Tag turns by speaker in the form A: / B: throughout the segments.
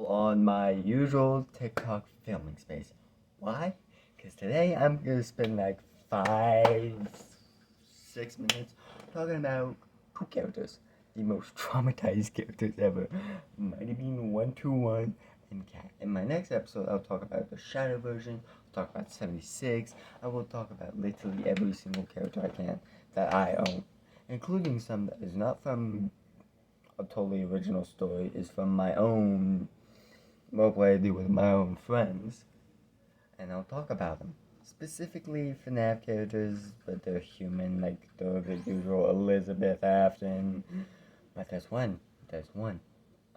A: on my usual TikTok filming space. Why? Because today I'm gonna spend like 6 minutes talking about two characters, the most traumatized characters ever. Mighty Bean 121 and Cat. In my next episode, I'll talk about the Shadow version, I'll talk about 76, I will talk about literally every single character I can that I own, including some that is not from a totally original story, is from my own roleplay I do with my own friends, and I'll talk about them. Specifically FNAF characters, but they're human, like the usual Elizabeth Afton. But there's one.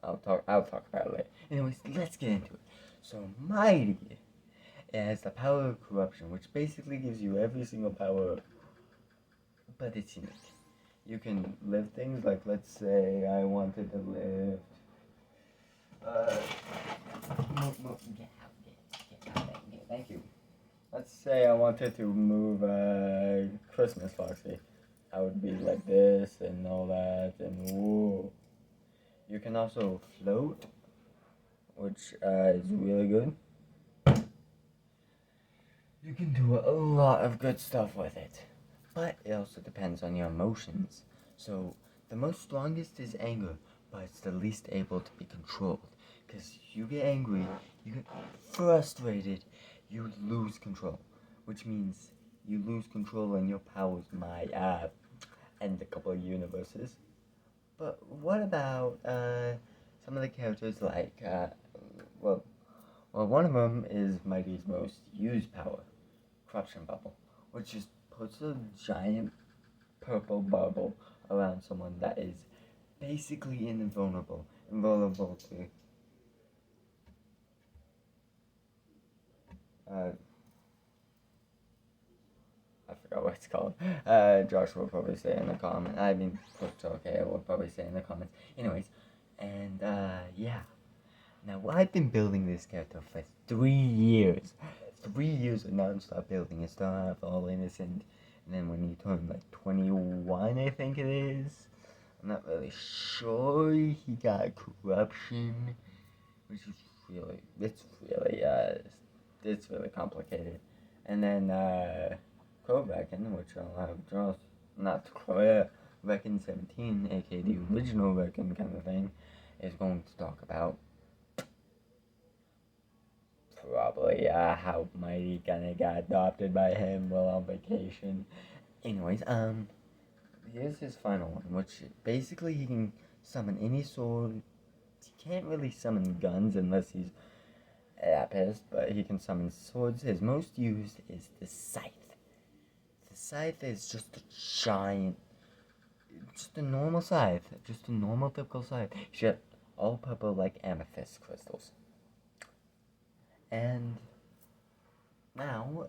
A: I'll talk about it later. Anyways, let's get into it. So Mighty, it has the power of corruption, which basically gives you every single power, but it's unique. You can lift things, like let's say I wanted to lift uh, get out of here. Thank you. Let's say I wanted to move a Christmas Foxy. I would be like this and all that, and whoa. You can also float, which is really good. You can do a lot of good stuff with it, but it also depends on your emotions. So the most strongest is anger, but it's the least able to be controlled. Because you get angry, you get frustrated, you lose control, which means you lose control and your powers might end a couple of universes. But what about some of the characters like well, one of them is Mighty's most used power, Corruption Bubble, which just puts a giant purple bubble around someone that is basically invulnerable to uh, I forgot what it's called. Josh will probably say in the comment. I mean, okay, I will probably say in the comments. Anyways, and yeah. Now I've been building this character for 3 years. 3 years of non-stop building. It started off all innocent, and then when he turned like 21, I think it is. I'm not really sure. He got corruption, which is it's really complicated. And then Reckon, which I'll have draws, not Reckon 17, aka the original Reckon kind of thing, is going to talk about probably how Mighty kinda got adopted by him while on vacation. Anyways, here's his final one, which basically he can summon any sword. He can't really summon guns unless he's pissed, but he can summon swords. His most used is the Scythe. The Scythe is just a giant, just a normal scythe, just a normal typical scythe. Shit, all purple like amethyst crystals. And now,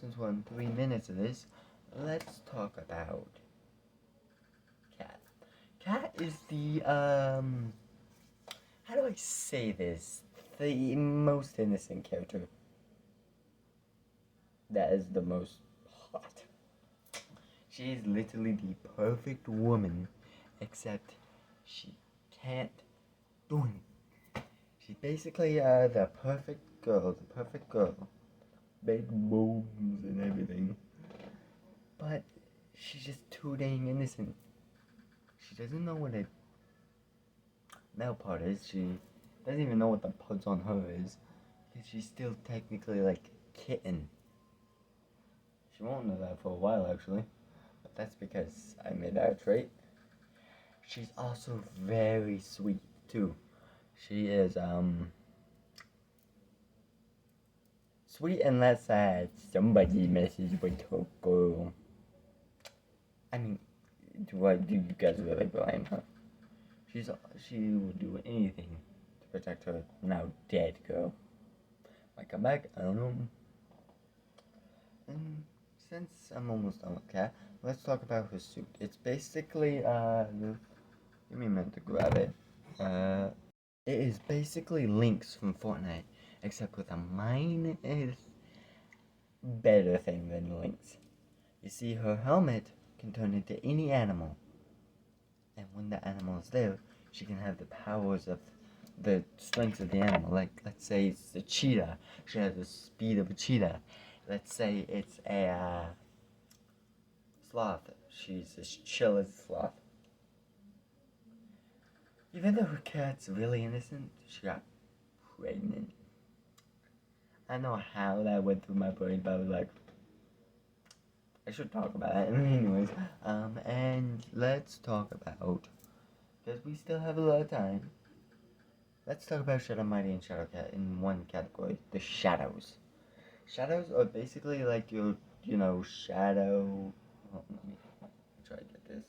A: since we're on 3 minutes of this, let's talk about Cat. Cat is the, how do I say this? The most innocent character. That is the most hot. She is literally the perfect woman, except she can't do anything. She's basically the perfect girl, big boobs and everything. But she's just too dang innocent. She doesn't know what a male part is. She doesn't even know what the parts on her is. Because she's still technically like kitten. She won't know that for a while actually. But that's because I made that a trait. She's also very sweet too. She is sweet unless somebody messes with her girl. I mean, do you guys really blame her? She will do anything to protect her now dead girl. Might come back, I don't know. And since I'm almost done with Cat, let's talk about her suit. It's basically give me a minute to grab it. It is basically Lynx from Fortnite, except with a minus better thing than Lynx. You see, her helmet can turn into any animal, and when the animal is there, she can have the powers of the strengths of the animal. Like, let's say it's a cheetah. She has the speed of a cheetah. Let's say it's a sloth. She's as chill as a sloth. Even though her cat's really innocent, she got pregnant. I don't know how that went through my brain, but I was like, I should talk about it. Anyways, and let's talk about, because we still have a lot of time, let's talk about Shadow Mighty and Shadow Cat in one category, the shadows. Shadows are basically like your, shadow, let me try to get this.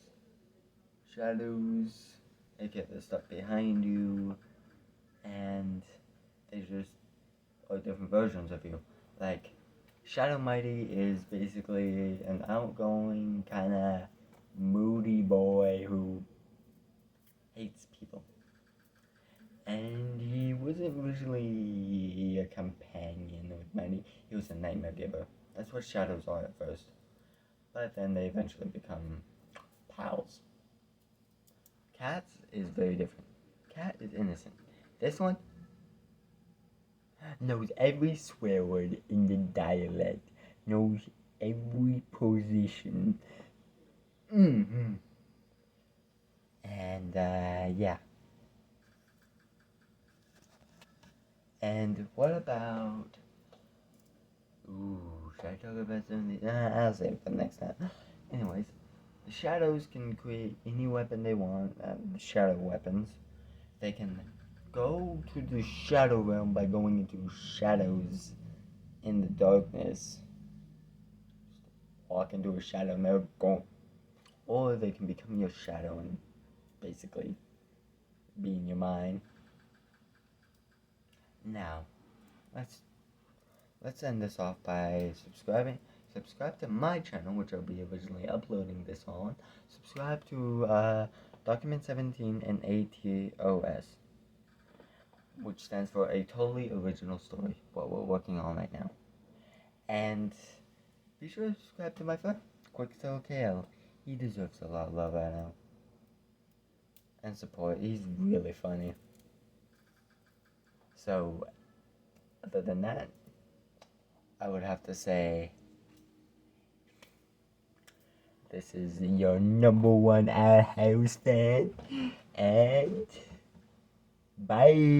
A: Shadows, they get the stuff behind you, and they just are different versions of you. Like, Shadow Mighty is basically an outgoing, kind of moody boy who hates people. And he wasn't originally a companion with Mighty, he was a nightmare giver. That's what shadows are at first. But then they eventually become pals. Cat is very different. Cat is innocent. This one knows every swear word in the dialect, knows every position. Mm-hmm. And, yeah. And what about... Ooh, should I talk about something? I'll save it for next time. Anyways, the shadows can create any weapon they want, shadow weapons. They can go to the shadow realm by going into shadows in the darkness. Walk into a shadow and they're gone. Or they can become your shadow and basically be in your mind. Now, let's end this off by subscribing. Subscribe to my channel, which I'll be originally uploading this on. Subscribe to Document 17 and ATOS, which stands for A Totally Original Story, what we're working on right now. And be sure to subscribe to my friend, Quicktail KL. He deserves a lot of love right now. And support. He's really funny. So, other than that, I would have to say, this is your #1 Our House fan, and bye.